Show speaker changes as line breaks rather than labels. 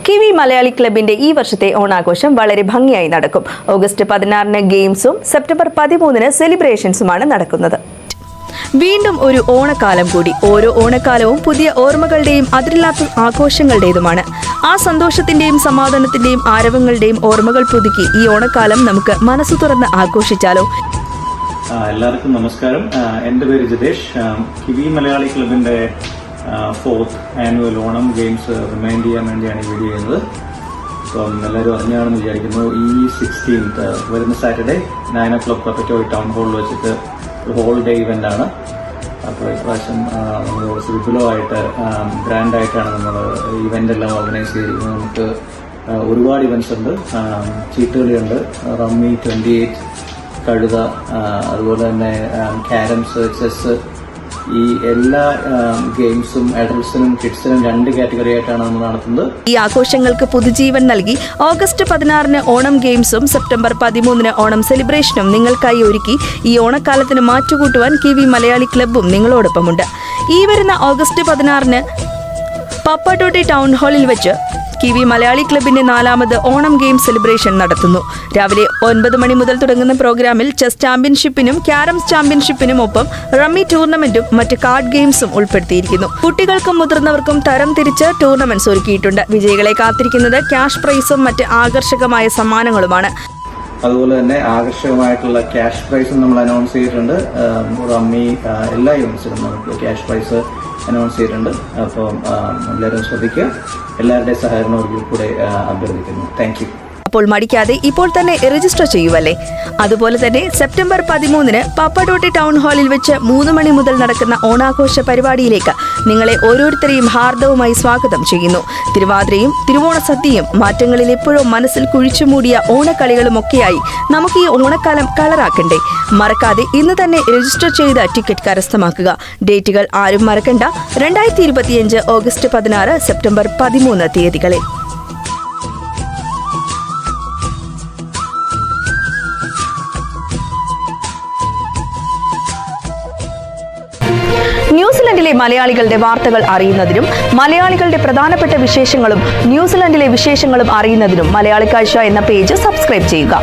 Kiwi Malayali ക്ലബിന്റെ ഈ വർഷത്തെ ഓണാഘോഷം വളരെ ഭംഗിയായി നടക്കും. ഓഗസ്റ്റ് 16-ന് ഗെയിംസും സെപ്റ്റംബർ 13-ന് സെലിബ്രേഷൻസുമാണ് നടക്കുന്നത്. വീണ്ടും ഒരു ഓണക്കാലം കൂടി. ഓരോ ഓണക്കാലവും പുതിയ ഓർമ്മകളുടെയും അതിരില്ലാത്ത ആഘോഷങ്ങളുടേതുമാണ്. ആ സന്തോഷത്തിന്റെയും സമാധാനത്തിന്റെയും ആരവങ്ങളുടെയും ഓർമ്മകൾ പുതുക്കി ഈ ഓണക്കാലം നമുക്ക് മനസ്സു തുറന്ന് ആഘോഷിച്ചാലോ?
എല്ലാവർക്കും നമസ്കാരം. എൻ്റെ പേര് ജിതേഷ്. കിവി മലയാളി ക്ലബിന്റെ 4th annual Onam games remind ചെയ്യാൻ വേണ്ടിയാണ് ഈ വീഡിയോ ചെയ്യുന്നത്. അപ്പം എല്ലാവരും അറിഞ്ഞാണെന്ന് വിചാരിക്കുന്നു. ഈ 16th വരുന്ന സാറ്റർഡേ 9 o'clock പപ്പറ്റോയ് ടൗൺ ഹാളിൽ വെച്ചിട്ട് ഒരു ഹോൾ ഡേ ഇവന്റ് ആണ്. അപ്പോൾ ഇപ്രാവശ്യം നമ്മൾ കുറച്ച് വിപുലമായിട്ട് ഗ്രാൻഡായിട്ടാണ് നമ്മൾ ഇവന്റ് എല്ലാം ഓർഗനൈസ് ചെയ്തിരിക്കുന്നത്. നമുക്ക് ഒരുപാട് ഇവന്റ്സ് ഉണ്ട്. ചീട്ടുകളിയുണ്ട്, റമ്മി, 28, കഴുത, അതുപോലെ തന്നെ ക്യാരംസ്, ചെസ്, ഈ എല്ലാ ഗെയിംസും അഡൾട്ട്സിനും കിഡ്സിനും 2 കാറ്റഗറി ആയിട്ടാണ് നമ്മൾ നടത്തുന്നത്.
ഈ ആഘോഷങ്ങൾക്ക് പുതുജീവൻ നൽകി ഓഗസ്റ്റ് 16-ന് ഓണം ഗെയിംസും സെപ്റ്റംബർ 13-ന് ഓണം സെലിബ്രേഷനും നിങ്ങൾക്കായി ഒരുക്കി ഈ ഓണക്കാലത്തിന് മാറ്റുകൂട്ടുവാൻ കിവി മലയാളി ക്ലബ്ബും നിങ്ങളോടൊപ്പമുണ്ട്. ഈ വരുന്ന ഓഗസ്റ്റ് 16-ന് പപ്പട്ടോട്ടി ടൗൺ ഹാളിൽ വെച്ച് കിവി മലയാളി ക്ലബിന്റെ 4ാമത് ഓണം ഗെയിം സെലിബ്രേഷൻ നടത്തുന്നു. രാവിലെ 9 മണി മുതൽ തുടങ്ങുന്ന പ്രോഗ്രാമിൽ ചെസ് ചാമ്പ്യൻഷിപ്പിനും ക്യാരംസ് ചാമ്പ്യൻഷിപ്പിനും ഒപ്പം റമ്മി ടൂർണമെന്റും മറ്റ് കാർഡ് ഗെയിംസും ഉൾപ്പെടുത്തിയിരിക്കുന്നു. കുട്ടികൾക്കും മുതിർന്നവർക്കും തരം തിരിച്ച് ടൂർണമെന്റ്സ് ഒരുക്കിയിട്ടുണ്ട്. വിജയികളെ കാത്തിരിക്കുന്നത് ക്യാഷ് പ്രൈസും മറ്റ് ആകർഷകമായ സമ്മാനങ്ങളുമാണ്.
അതുപോലെ തന്നെ ആകർഷകമായിട്ടുള്ള ക്യാഷ് പ്രൈസും നമ്മൾ അനൗൺസ് ചെയ്തിട്ടുണ്ട്. റമ്മി എല്ലാ ഇവന്റ്സിലും നമുക്ക് ക്യാഷ് പ്രൈസ് അനൗൺസ് ചെയ്തിട്ടുണ്ട്. അപ്പം എല്ലാവരും ശ്രദ്ധിക്കുക. എല്ലാവരുടെയും സഹകരണം ഒരിക്കൽ കൂടെ അഭ്യർത്ഥിക്കുന്നു. Thank you.
അപ്പോൾ മടിക്കാതെ ഇപ്പോൾ തന്നെ രജിസ്റ്റർ ചെയ്യുവല്ലേ. അതുപോലെ തന്നെ സെപ്റ്റംബർ 13-ന് പപ്പടോട്ടി ടൗൺ ഹാളിൽ വെച്ച് 3 മണി മുതൽ നടക്കുന്ന ഓണാഘോഷ പരിപാടിയിലേക്ക് നിങ്ങളെ ഓരോരുത്തരെയും ഹാർദവുമായി സ്വാഗതം ചെയ്യുന്നു. തിരുവാതിരയും തിരുവോണ സദ്യയും മാറ്റങ്ങളിൽ എപ്പോഴും മനസ്സിൽ കുഴിച്ചുമൂടിയ ഓണക്കളികളുമൊക്കെയായി നമുക്ക് ഈ ഓണക്കാലം കളറാക്കണ്ടേ? മറക്കാതെ ഇന്ന് തന്നെ രജിസ്റ്റർ ചെയ്ത് ടിക്കറ്റ് കരസ്ഥമാക്കുക. ഡേറ്റുകൾ ആരും മറക്കണ്ട. 2025 ഓഗസ്റ്റ് 16, സെപ്റ്റംബർ 13 തീയതികളിൽ. ന്യൂസിലൻഡിലെ മലയാളികളുടെ വാർത്തകൾ അറിയുന്നതിനും മലയാളികളുടെ പ്രധാനപ്പെട്ട വിശേഷങ്ങളും ന്യൂസിലൻഡിലെ വിശേഷങ്ങളും അറിയുന്നതിനും മലയാളി കാഴ്ച എന്ന പേജ് സബ്സ്ക്രൈബ് ചെയ്യുക.